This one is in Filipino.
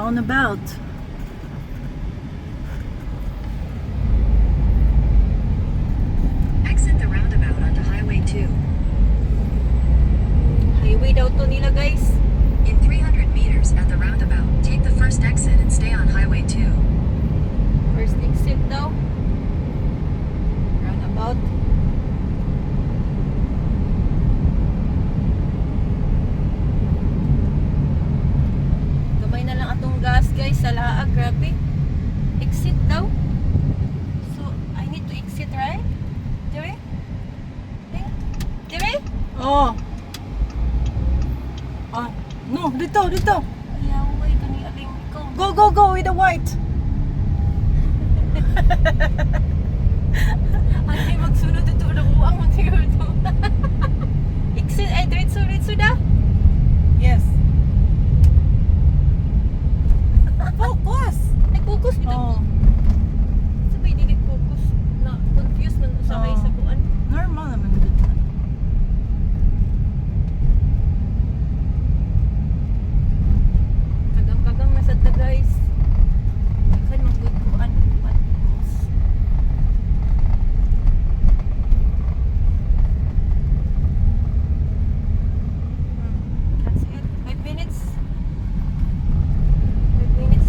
roundabout. Exit the roundabout onto Highway 2. Highway daw to nila guys. In 300 meters at the roundabout, take the first exit and stay on Highway 2. First exit daw. Roundabout. Gamay na lang atong gas guys sa laag. Grabe. Exit daw. So, I need to exit right? Dire? Dire? Oh. Ah, no, dito. Ayaw, wait. Kani aling ikaw. Go with the white. Ano yung magsunod ito? Nakuha ang magsiguro ito. Exit, ay, diretso da? Yes.